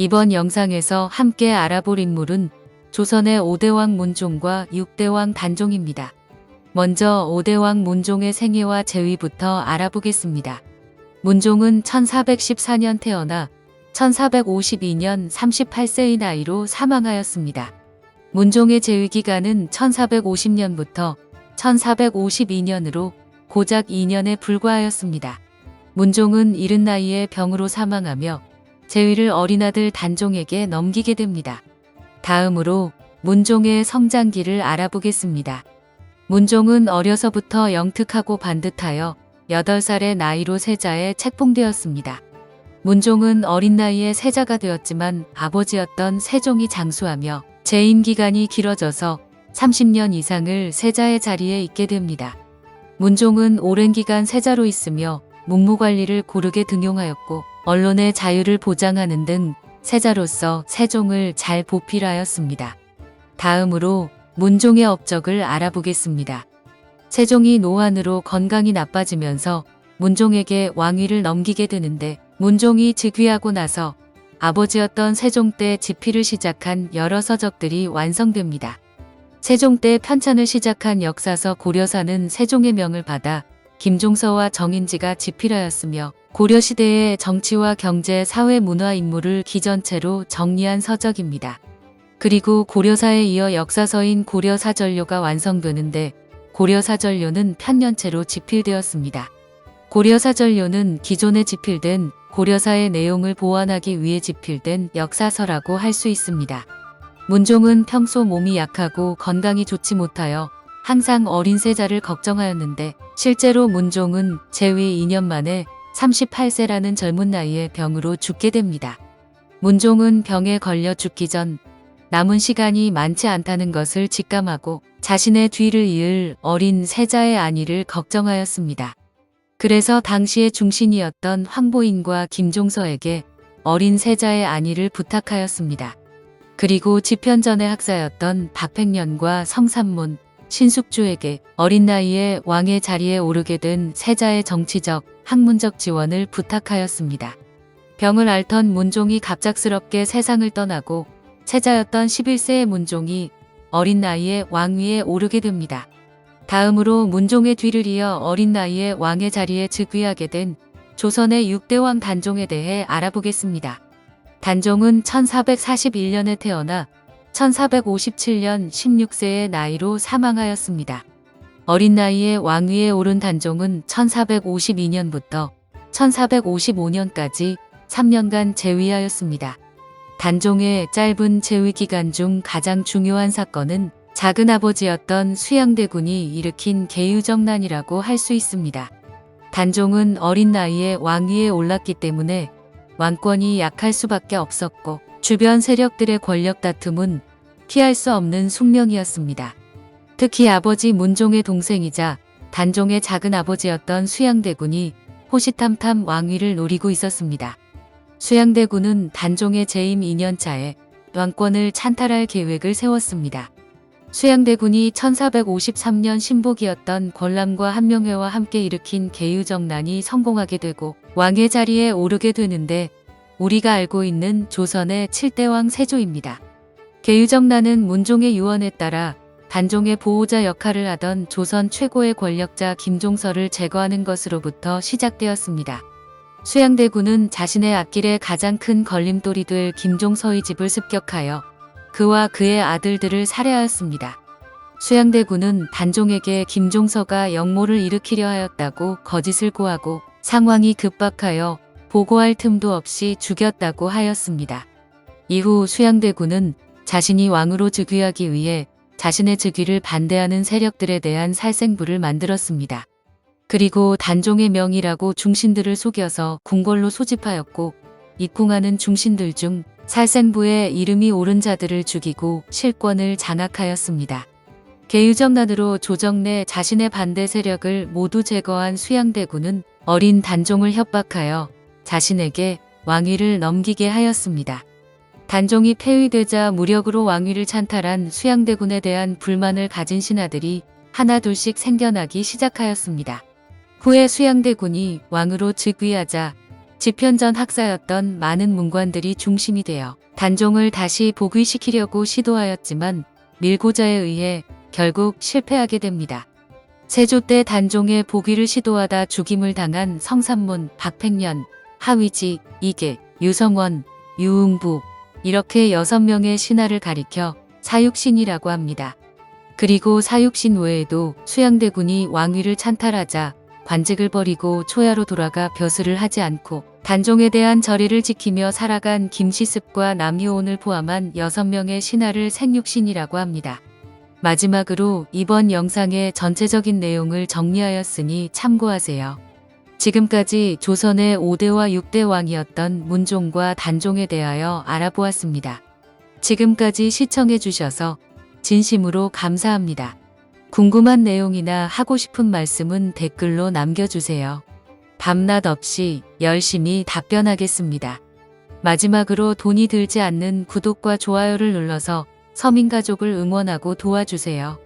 이번 영상에서 함께 알아볼 인물은 조선의 5대왕 문종과 6대왕 단종입니다. 먼저 5대왕 문종의 생애와 재위부터 알아보겠습니다. 문종은 1414년 태어나 1452년 38세의 나이로 사망하였습니다. 문종의 재위 기간은 1450년부터 1452년으로 고작 2년에 불과하였습니다. 문종은 이른 나이에 병으로 사망하며 재위를 어린아들 단종에게 넘기게 됩니다. 다음으로 문종의 성장기를 알아보겠습니다. 문종은 어려서부터 영특하고 반듯하여 8살의 나이로 세자에 책봉되었습니다. 문종은 어린 나이에 세자가 되었지만 아버지였던 세종이 장수하며 재임 기간이 길어져서 30년 이상을 세자의 자리에 있게 됩니다. 문종은 오랜 기간 세자로 있으며 문무관리를 고르게 등용하였고 언론의 자유를 보장하는 등 세자로서 세종을 잘 보필하였습니다. 다음으로 문종의 업적을 알아보겠습니다. 세종이 노환으로 건강이 나빠지면서 문종에게 왕위를 넘기게 되는데 문종이 즉위하고 나서 아버지였던 세종 때 집필을 시작한 여러 서적들이 완성됩니다. 세종 때 편찬을 시작한 역사서 고려사는 세종의 명을 받아 김종서와 정인지가 집필하였으며 고려시대의 정치와 경제, 사회, 문화 인물을 기전체로 정리한 서적입니다. 그리고 고려사에 이어 역사서인 고려사전료가 완성되는데 고려사전료는 편년체로 집필되었습니다. 고려사전료는 기존에 집필된 고려사의 내용을 보완하기 위해 집필된 역사서라고 할 수 있습니다. 문종은 평소 몸이 약하고 건강이 좋지 못하여 항상 어린 세자를 걱정하였는데 실제로 문종은 재위 2년 만에 38세라는 젊은 나이에 병으로 죽게 됩니다. 문종은 병에 걸려 죽기 전 남은 시간이 많지 않다는 것을 직감하고 자신의 뒤를 이을 어린 세자의 안위를 걱정하였습니다. 그래서 당시의 중신이었던 황보인과 김종서에게 어린 세자의 안위를 부탁하였습니다. 그리고 집현전의 학사였던 박팽년과 성삼문, 신숙주에게 어린 나이에 왕의 자리에 오르게 된 세자의 정치적, 학문적 지원을 부탁하였습니다. 병을 앓던 문종이 갑작스럽게 세상을 떠나고 세자였던 11세의 문종이 어린 나이에 왕위에 오르게 됩니다. 다음으로 문종의 뒤를 이어 어린 나이에 왕의 자리에 즉위하게 된 조선의 6대왕 단종에 대해 알아보겠습니다. 단종은 1441년에 태어나 1457년 16세의 나이로 사망하였습니다. 어린 나이에 왕위에 오른 단종은 1452년부터 1455년까지 3년간 재위하였습니다. 단종의 짧은 재위 기간 중 가장 중요한 사건은 작은아버지였던 수양대군이 일으킨 계유정난이라고 할 수 있습니다. 단종은 어린 나이에 왕위에 올랐기 때문에 왕권이 약할 수밖에 없었고 주변 세력들의 권력 다툼은 피할 수 없는 숙명이었습니다. 특히 아버지 문종의 동생이자 단종의 작은아버지였던 수양대군이 호시탐탐 왕위를 노리고 있었습니다. 수양대군은 단종의 재임 2년차에 왕권을 찬탈할 계획을 세웠습니다. 수양대군이 1453년 신복이었던 권람과 한명회와 함께 일으킨 계유정난이 성공하게 되고 왕의 자리에 오르게 되는데 우리가 알고 있는 조선의 7대왕 세조입니다. 계유정난은 문종의 유언에 따라 단종의 보호자 역할을 하던 조선 최고의 권력자 김종서를 제거하는 것으로부터 시작되었습니다. 수양대군은 자신의 앞길에 가장 큰 걸림돌이 될 김종서의 집을 습격하여 그와 그의 아들들을 살해하였습니다. 수양대군은 단종에게 김종서가 역모를 일으키려 하였다고 거짓을 고하고 상황이 급박하여 보고할 틈도 없이 죽였다고 하였습니다. 이후 수양대군은 자신이 왕으로 즉위하기 위해 자신의 즉위를 반대하는 세력들에 대한 살생부를 만들었습니다. 그리고 단종의 명이라고 중신들을 속여서 궁궐로 소집하였고 입궁하는 중신들 중 살생부에 이름이 오른 자들을 죽이고 실권을 장악하였습니다. 계유정난으로 조정 내 자신의 반대 세력을 모두 제거한 수양대군은 어린 단종을 협박하여 자신에게 왕위를 넘기게 하였습니다. 단종이 폐위되자 무력으로 왕위를 찬탈한 수양대군에 대한 불만을 가진 신하들이 하나둘씩 생겨나기 시작하였습니다. 후에 수양대군이 왕으로 즉위하자 집현전 학사였던 많은 문관들이 중심이 되어 단종을 다시 복위시키려고 시도하였지만 밀고자에 의해 결국 실패하게 됩니다. 세조 때 단종의 복위를 시도하다 죽임을 당한 성삼문, 박팽년, 하위지, 이계, 유성원, 유응부 이렇게 6명의 신하를 가리켜 사육신이라고 합니다. 그리고 사육신 외에도 수양대군이 왕위를 찬탈하자 관직을 버리고 초야로 돌아가 벼슬을 하지 않고 단종에 대한 절의를 지키며 살아간 김시습과 남효온을 포함한 6명의 신하를 생육신이라고 합니다. 마지막으로 이번 영상의 전체적인 내용을 정리하였으니 참고하세요. 지금까지 조선의 5대와 6대 왕이었던 문종과 단종에 대하여 알아보았습니다. 지금까지 시청해주셔서 진심으로 감사합니다. 궁금한 내용이나 하고 싶은 말씀은 댓글로 남겨주세요. 밤낮 없이 열심히 답변하겠습니다. 마지막으로 돈이 들지 않는 구독과 좋아요를 눌러서 서민가족을 응원하고 도와주세요.